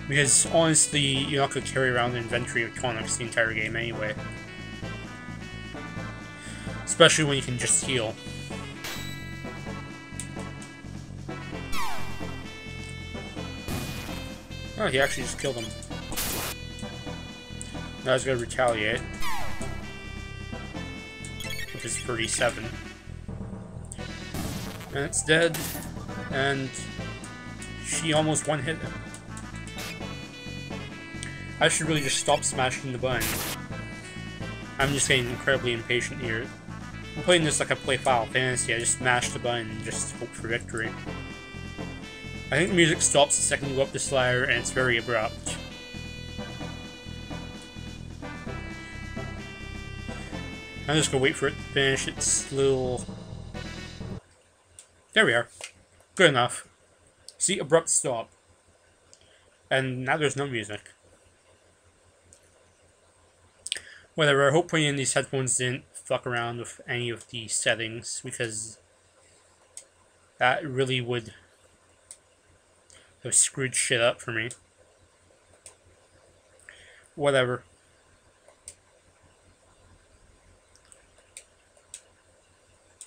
Because honestly, you're not going to carry around an inventory of tonics the entire game anyway. Especially when you can just heal. Oh, he actually just killed him. Now he's going to retaliate. With his 37. And it's dead. And she almost one-hit him. I should really just stop smashing the button. I'm just getting incredibly impatient here. I'm playing this like I play Final Fantasy. I just smash the button and just hope for victory. I think the music stops the second you go up the slider, and it's very abrupt. I'm just gonna wait for it to finish its little... There we are. Good enough. See, abrupt stop. And now there's no music. Whatever, I hope putting in these headphones didn't fuck around with any of the settings, because that really would have screwed shit up for me. Whatever.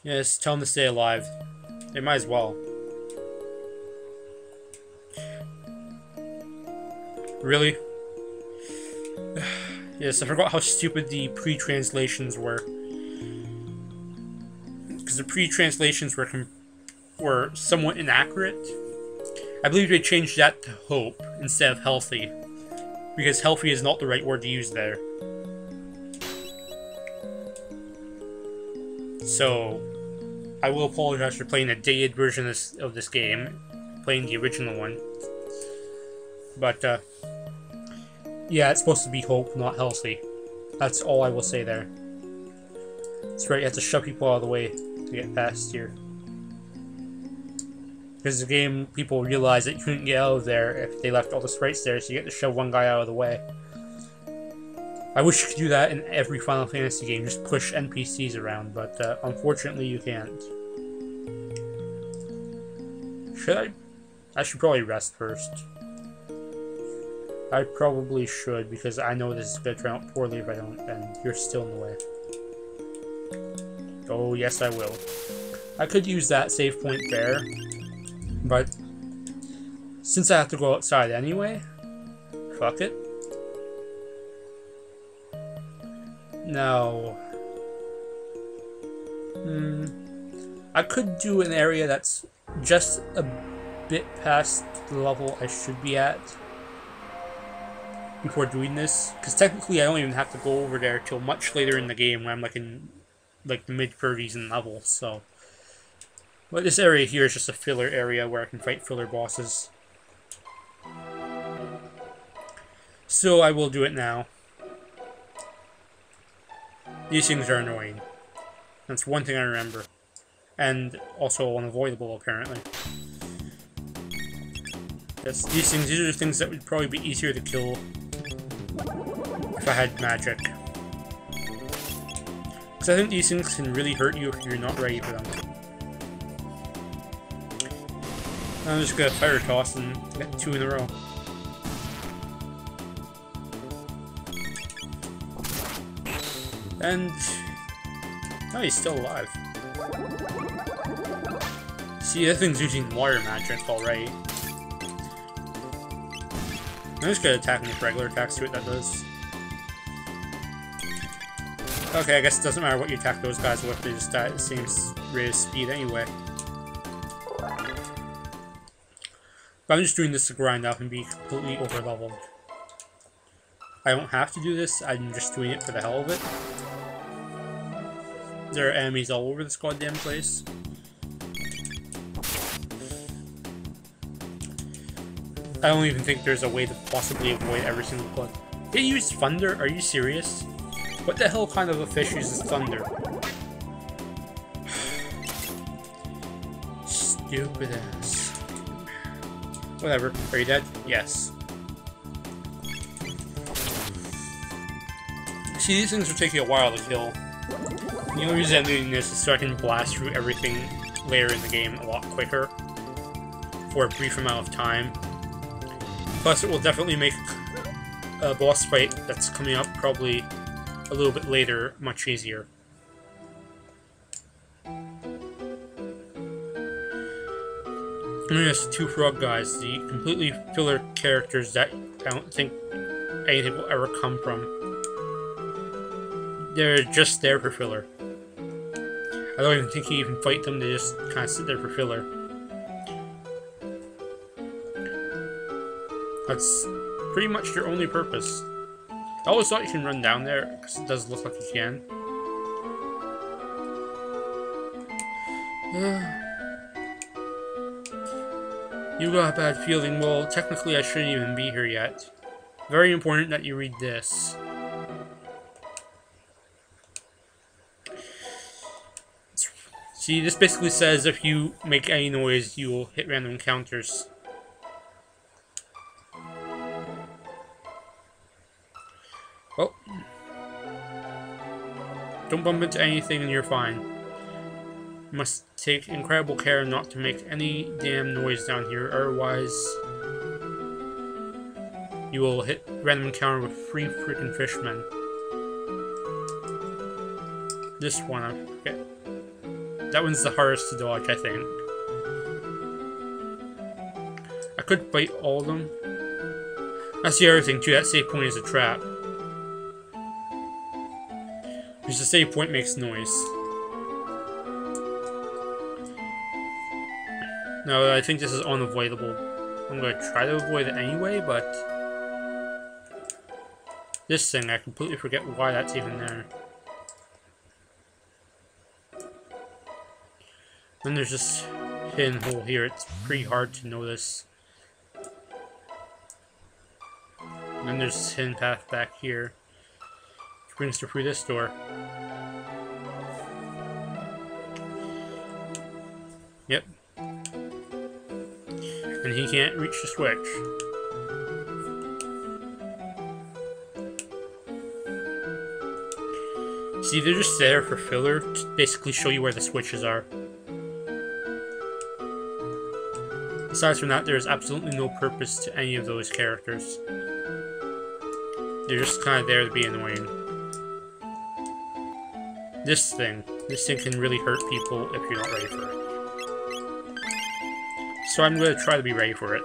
Yes, tell them to stay alive. They might as well. Really? Yes, I forgot how stupid the pre-translations were. Because the pre-translations were somewhat inaccurate. I believe they changed that to hope instead of healthy. Because healthy is not the right word to use there. So, I will apologize for playing a dated version of this game. Playing the original one. But, yeah, it's supposed to be hope, not healthy. That's all I will say there. That's right, you have to shove people out of the way to get past here. Because the game, people realized that you couldn't get out of there if they left all the sprites there, so you get to shove one guy out of the way. I wish you could do that in every Final Fantasy game, just push NPCs around, but unfortunately you can't. Should I? I should probably rest first. I probably should, because I know this is going to turn out poorly if I don't, and you're still in the way. Oh, yes I will. I could use that save point there, but since I have to go outside anyway, fuck it. Now, I could do an area that's just a bit past the level I should be at before doing this, because technically I don't even have to go over there till much later in the game when I'm like in like the mid-30s in level, so. But this area here is just a filler area where I can fight filler bosses. So I will do it now. These things are annoying. That's one thing I remember. And also unavoidable, apparently. Yes, these are the things that would probably be easier to kill if I had magic. Because I think these things can really hurt you if you're not ready for them. I'm just gonna fire toss and get 2 in a row. And... oh, he's still alive. See, that thing's using water magic already. I'm just gonna attack him with regular attacks, see what that does. Okay, I guess it doesn't matter what you attack those guys with, they just die at the same rate of speed anyway. But I'm just doing this to grind up and be completely over-leveled. I don't have to do this, I'm just doing it for the hell of it. There are enemies all over this goddamn place. I don't even think there's a way to possibly avoid every single blood. They use thunder? Are you serious? What the hell kind of a fish uses thunder? Stupid ass. Whatever. Are you dead? Yes. See, these things will take you a while to kill. The only reason I'm doing this is so I can blast through everything later in the game a lot quicker for a brief amount of time. Plus, it will definitely make a boss fight that's coming up probably a little bit later much easier. And there's two frog guys, the completely filler characters that I don't think anything will ever come from. They're just there for filler. I don't even think you even fight them, they just kind of sit there for filler. That's pretty much their only purpose. I always thought you can run down there, because it does look like you can. You got a bad feeling. Well, technically I shouldn't even be here yet. Very important that you read this. See, this basically says if you make any noise, you will hit random counters. Well, don't bump into anything and you're fine. You must take incredible care not to make any damn noise down here, otherwise you will hit random encounter with 3 freaking fishmen. This one, I forget. That one's the hardest to dodge, I think. I could fight all of them. That's the other thing too, that save point is a trap. Because the save point makes noise. No, I think this is unavoidable. I'm going to try to avoid it anyway, but... this thing, I completely forget why that's even there. Then there's this hidden hole here, it's pretty hard to notice. And then there's this hidden path back here, which brings you through this door. Yep. And he can't reach the switch. See, they're just there for filler, to basically show you where the switches are. Aside from that, there's absolutely no purpose to any of those characters. They're just kind of there to be annoying. This thing can really hurt people if you're not ready for it. So I'm going to try to be ready for it.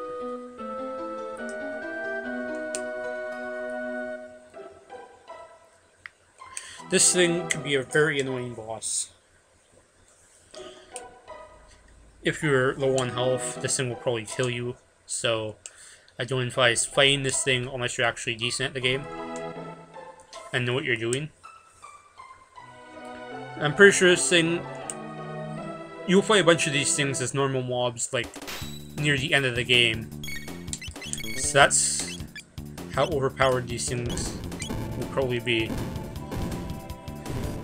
This thing can be a very annoying boss. If you're low on health, this thing will probably kill you, so I don't advise fighting this thing unless you're actually decent at the game and know what you're doing. I'm pretty sure this thing, you'll fight a bunch of these things as normal mobs, like, near the end of the game. So that's how overpowered these things will probably be.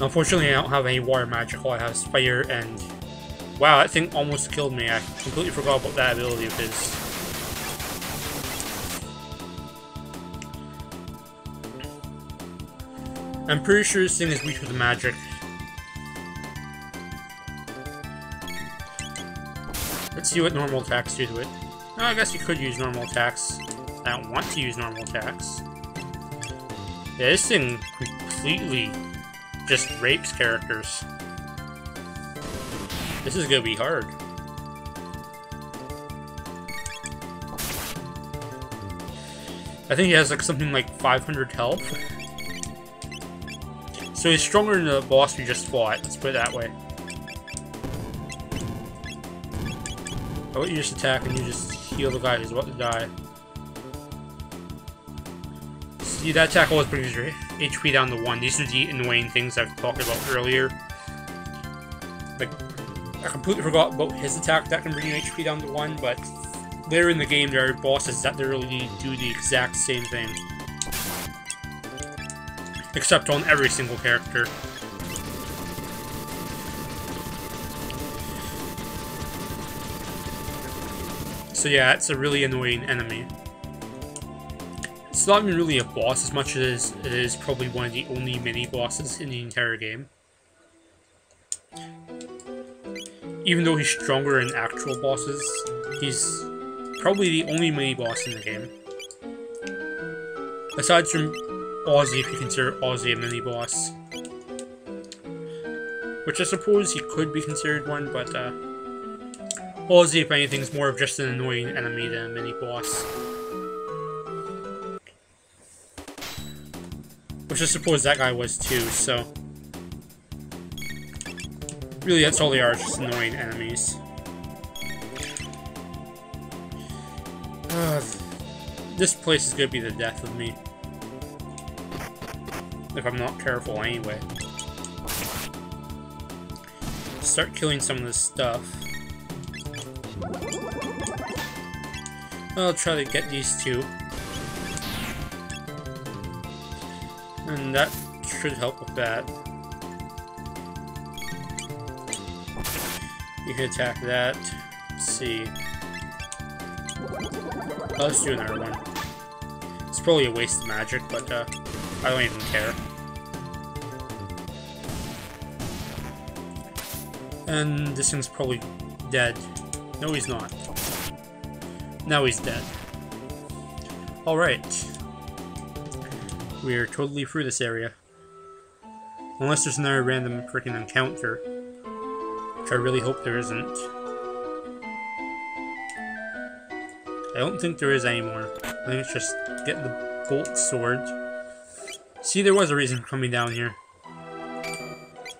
Unfortunately, I don't have any water magic, all I have is fire, and... wow, that thing almost killed me. I completely forgot about that ability of his. I'm pretty sure this thing is weak to the magic. Let's see what normal attacks do to it. Oh, I guess you could use normal attacks. I don't want to use normal attacks. Yeah, this thing completely just rapes characters. This is gonna be hard. I think he has like something like 500 health. So he's stronger than the boss we just fought, let's put it that way. How about you just attack and you just heal the guy who's about to die. See, that attack always brings your HP down to 1. These are the annoying things I've talked about earlier. Like, I completely forgot about his attack that can bring your HP down to 1, but later in the game there are bosses that literally do the exact same thing. Except on every single character. So yeah, it's a really annoying enemy. It's not even really a boss as much as it is probably one of the only mini-bosses in the entire game. Even though he's stronger in actual bosses, he's probably the only mini-boss in the game. Aside from Ozzy, if you consider Ozzy a mini-boss. Which I suppose he could be considered one, but Ozzy, if anything, is more of just an annoying enemy than a mini-boss. Which I suppose that guy was too, so... Really, that's all they are, just annoying enemies. This place is gonna be the death of me. If I'm not careful anyway. Start killing some of this stuff. I'll try to get these two. And that should help with that. You can attack that. Let's see. Let's do another one. It's probably a waste of magic, but I don't even care. And this thing's probably dead. No, he's not. Now he's dead. Alright. We're totally through this area. Unless there's another random freaking encounter. Which I really hope there isn't. I don't think there is anymore. I think it's just getting the bolt sword. See, there was a reason for coming down here.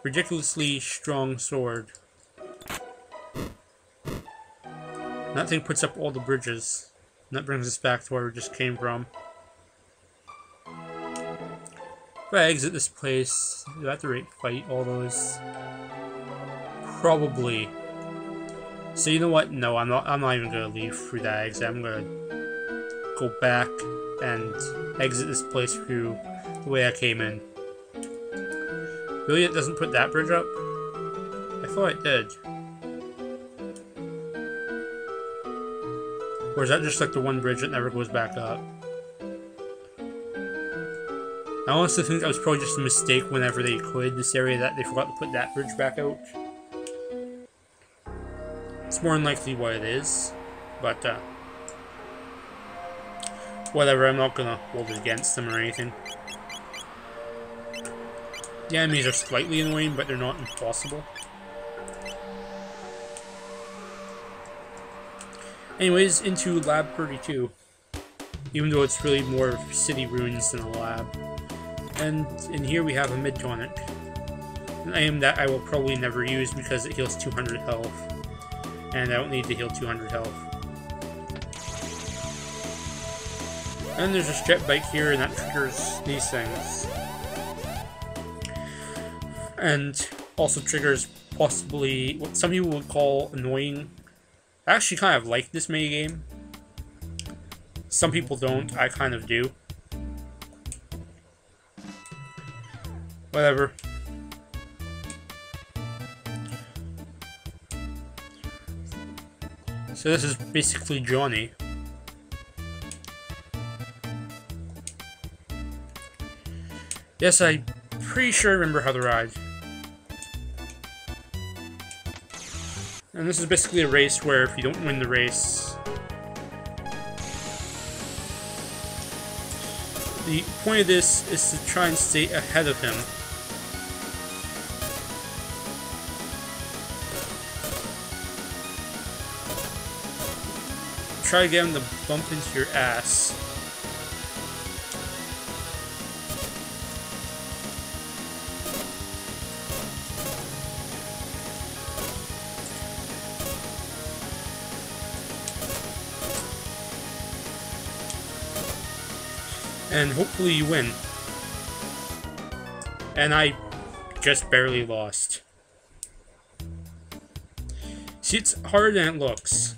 Ridiculously strong sword. That thing puts up all the bridges. And that brings us back to where we just came from. If I exit this place, do I have to fight all those? Probably. So you know what? No, I'm not even gonna leave through that exit. I'm gonna go back and exit this place through the way I came in. Really, it doesn't put that bridge up? I thought it did. Or is that just like the one bridge that never goes back up? I honestly think that was probably just a mistake whenever they coded this area that they forgot to put that bridge back out. It's more than likely what it is, but whatever, I'm not gonna hold it against them or anything. The enemies are slightly annoying, but they're not impossible. Anyways, into Lab 32. Even though it's really more city ruins than a lab. And in here we have a mid-tonic. An item that I will probably never use because it heals 200 health. And I don't need to heal 200 health. And there's a jet bike here, and that triggers these things. And also triggers possibly what some people would call annoying. I actually kind of like this minigame. Some people don't, I kind of do. Whatever. So this is basically Johnny. Yes, I'm pretty sure I remember how to ride. And this is basically a race where if you don't win the race... The point of this is to try and stay ahead of him. Try to get him to bump into your ass. And hopefully you win. And I just barely lost. See, it's harder than it looks.